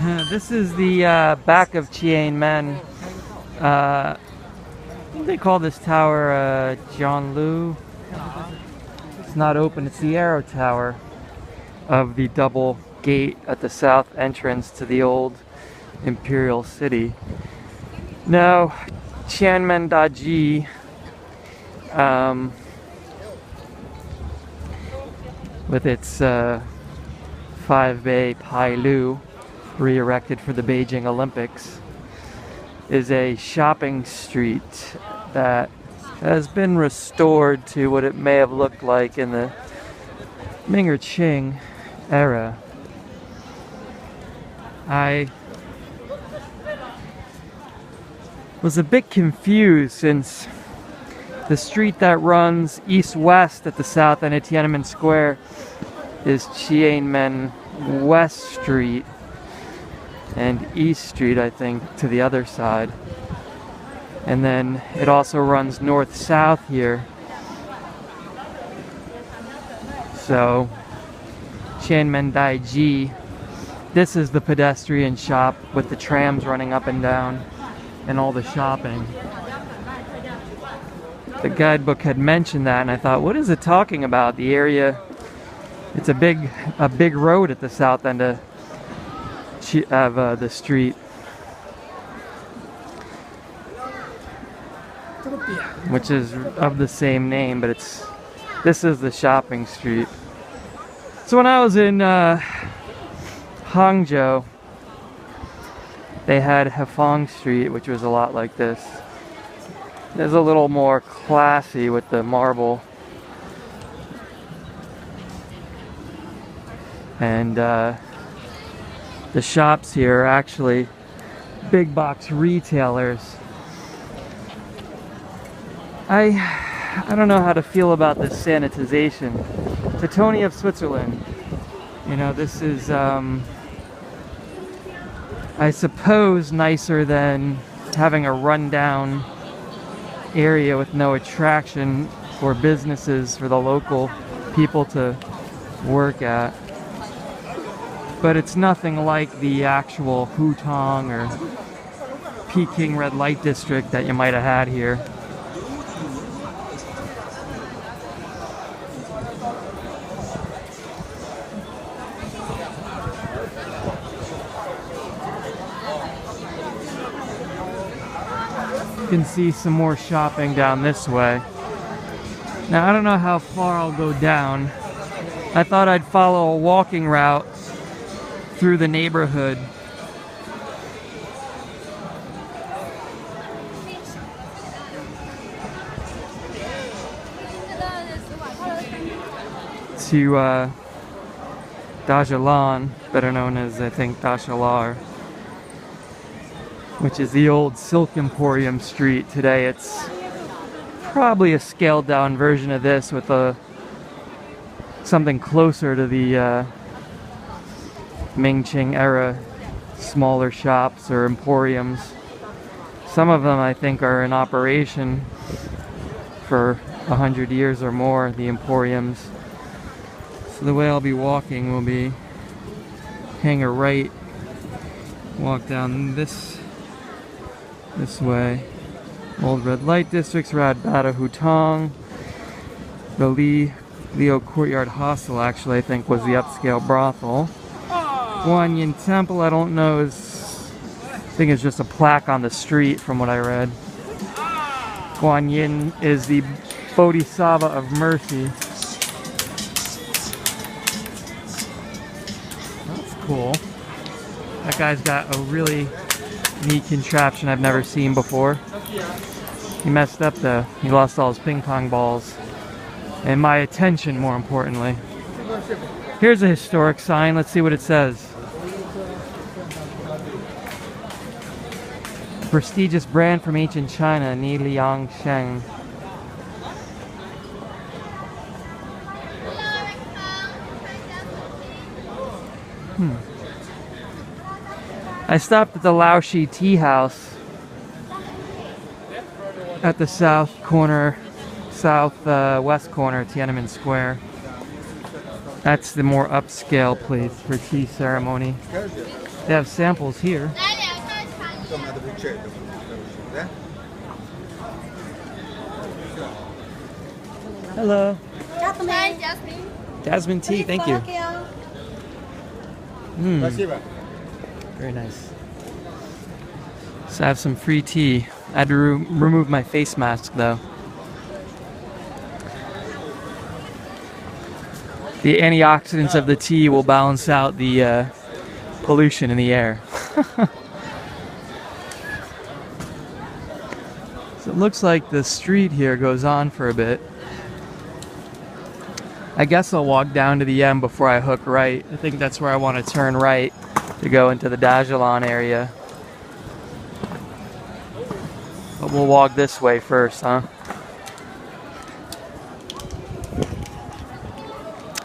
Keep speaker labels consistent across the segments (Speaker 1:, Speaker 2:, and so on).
Speaker 1: This is the back of Qian. They call this tower Jianlu. It's not open. It's the arrow tower of the double gate at the south entrance to the old imperial city. Now, Qianmen Dajie with its 5-bay Pailu, re-erected for the Beijing Olympics, is a shopping street that has been restored to what it may have looked like in the Ming or Qing era. I was a bit confused since the street that runs east-west at the south end of Tiananmen Square is Qianmen West Street, and East Street, I think, to the other side. And then it also runs north-south here. So, Qianmen Dajie, this is the pedestrian shop with the trams running up and down and all the shopping. The guidebook had mentioned that, and I thought, what is it talking about? The area, it's a big road at the south end of the street, which is of the same name, but this is the shopping street. So when I was in Hangzhou, they had Hefang Street, which was a lot like this. It's a little more classy with the marble. And the shops here are actually big box retailers. I don't know how to feel about this sanitization. Teutonia of Switzerland. You know, this is I suppose nicer than having a rundown area with no attraction for businesses for the local people to work at. But it's nothing like the actual Hutong or Peking red light district that you might have had here. You can see some more shopping down this way. Now I don't know how far I'll go down. I thought I'd follow a walking route through the neighborhood. To Dajie, better known as, I think, Dajie, which is the old Silk Emporium street. Today it's probably a scaled down version of this with something closer to the Ming Qing era smaller shops or emporiums. Some of them I think are in operation for 100 years or more, the emporiums. So the way I'll be walking will be hang a right, walk down this way. Old red light districts, Rad Bata Hutong. The Leo Courtyard Hostel actually I think was the upscale brothel. Guanyin Temple, I don't know, I think it's just a plaque on the street from what I read. Guanyin is the Bodhisattva of mercy. That's cool. That guy's got a really neat contraption I've never seen before. He messed up though. He lost all his ping pong balls. And my attention, more importantly. Here's a historic sign. Let's see what it says. Prestigious brand from ancient China, Ni Liang Sheng. I stopped at the Laoshi Tea House at the southwest corner Tiananmen Square. That's the more upscale place for tea ceremony. They have samples here. Hello. Jasmine tea, thank you. Very nice. So I have some free tea. I had to remove my face mask though. The antioxidants of the tea will balance out the pollution in the air. So it looks like the street here goes on for a bit. I guess I'll walk down to the end before I hook right. I think that's where I want to turn right to go into the Dajie area. But we'll walk this way first, huh?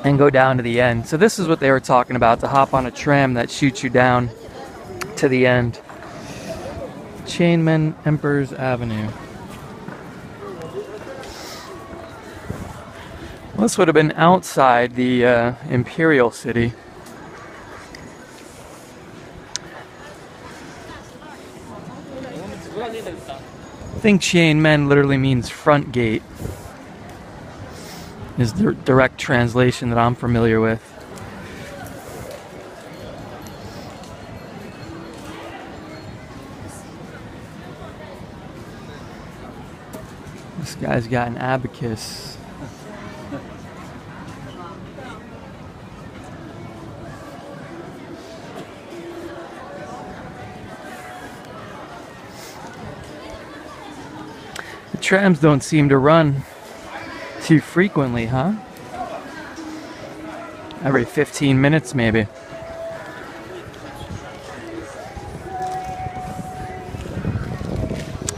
Speaker 1: And go down to the end. So this is what they were talking about, to hop on a tram that shoots you down to the end. Qian Emperor's Avenue. Well, this would have been outside the imperial city. I think Qian literally means front gate. Is the direct translation that I'm familiar with. This guy's got an abacus. The trams don't seem to run too frequently, huh? Every 15 minutes maybe.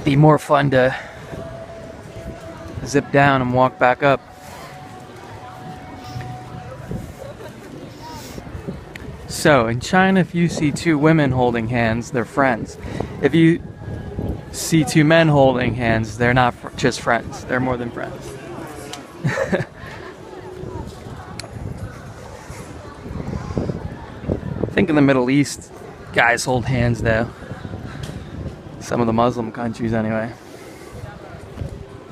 Speaker 1: Be more fun to zip down and walk back up. So in China, if you see two women holding hands, they're friends. If you see two men holding hands, they're not just friends, they're more than friends. I think in the Middle East, guys hold hands though. Some of the Muslim countries anyway.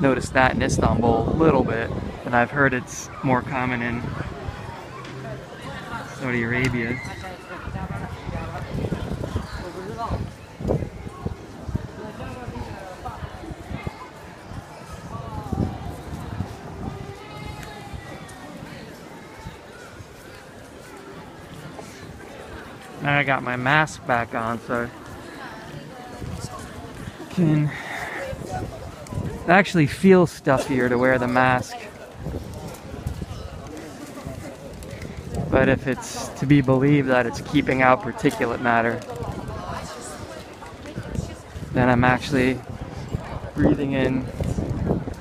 Speaker 1: Noticed that in Istanbul a little bit, and I've heard it's more common in Saudi Arabia. Now I got my mask back on, so I can actually feel stuffier to wear the mask. But if it's to be believed that it's keeping out particulate matter, then I'm actually breathing in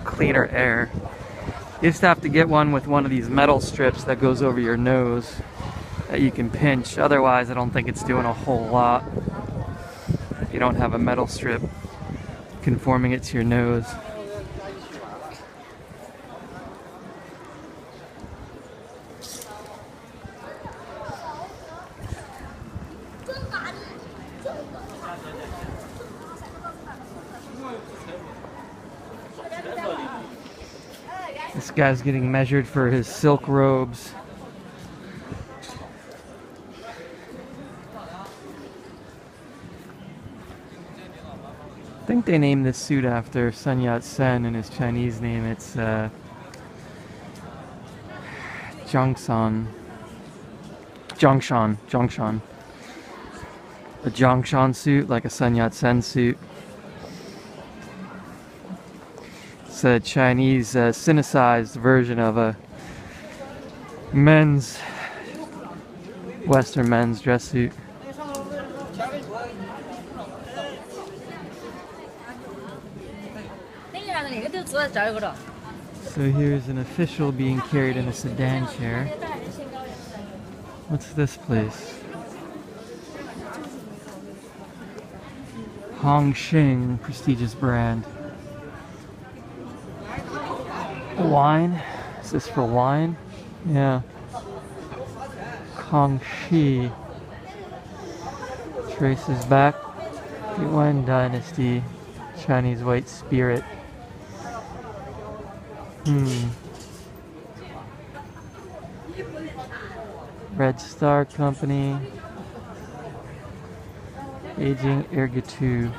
Speaker 1: cleaner air. You just have to get one with one of these metal strips that goes over your nose that you can pinch. Otherwise, I don't think it's doing a whole lot if you don't have a metal strip conforming it to your nose. This guy's getting measured for his silk robes. I think they named this suit after Sun Yat-sen, and his Chinese name it's Zhongshan. A Zhongshan suit, like a Sun Yat-sen suit. It's a Chinese Sinicized version of a Western men's dress suit. So here's an official being carried in a sedan chair. What's this place? Hongxing, prestigious brand. Wine? Is this for wine? Yeah. Kongxi. Traces back to Yuan Dynasty, Chinese white spirit. Red Star Company, Beijing Ergatu.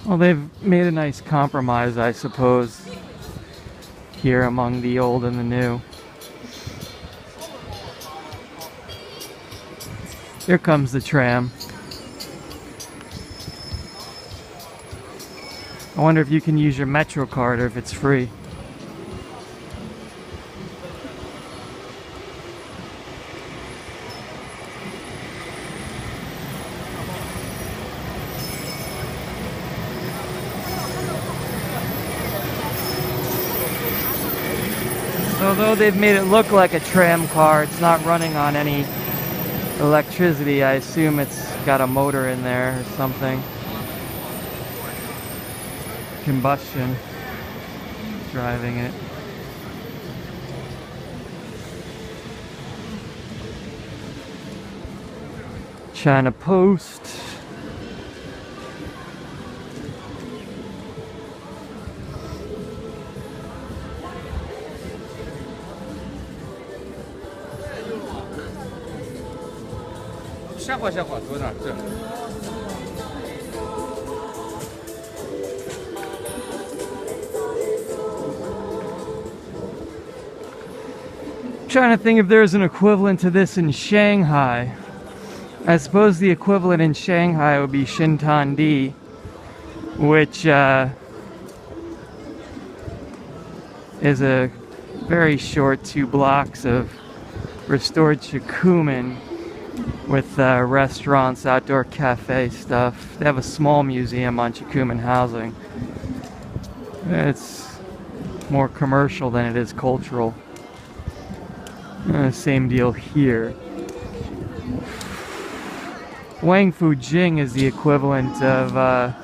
Speaker 1: Well, they've made a nice compromise, I suppose, here among the old and the new. Here comes the tram. I wonder if you can use your Metro card or if it's free. Although they've made it look like a tram car, it's not running on any electricity. I assume it's got a motor in there or something. Combustion driving it. China Post. Trying to think if there's an equivalent to this in Shanghai. I suppose the equivalent in Shanghai would be Xintandi, which is a very short 2 blocks of restored Shikumen with restaurants, outdoor cafe stuff. They have a small museum on Shikumen housing. It's more commercial than it is cultural. Same deal here. Wangfujing is the equivalent of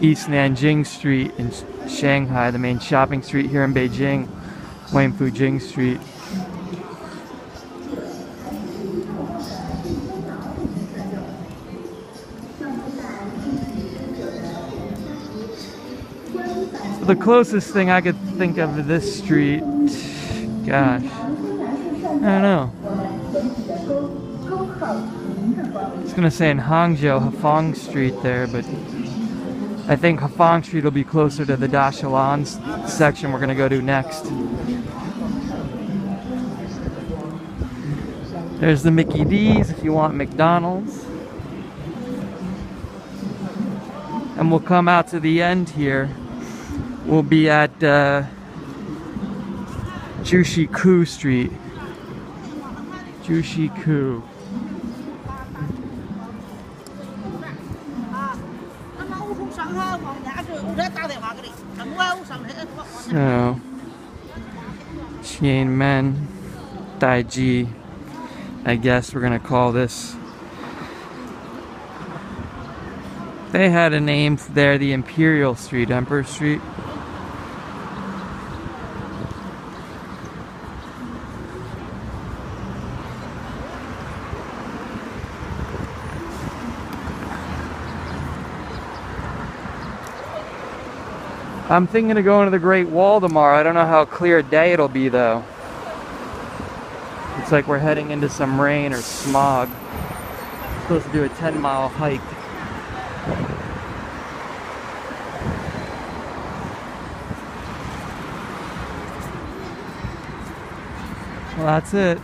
Speaker 1: East Nanjing Street in Shanghai, the main shopping street here in Beijing. Wangfujing Street. So the closest thing I could think of to this street, gosh, I don't know. I was gonna say in Hangzhou, Hafang Street there, but I think Hafang Street will be closer to the Dashilan section we're gonna go to next. There's the Mickey D's if you want McDonald's. And we'll come out to the end here. We'll be at Jushiku Street. Jushiku. So, Qian Dajie, I guess we're gonna call this. They had a name there, the Imperial Street, Emperor Street. I'm thinking of going to the Great Wall tomorrow. I don't know how clear a day it'll be though. It's like we're heading into some rain or smog. I'm supposed to do a 10-mile hike. Well, that's it.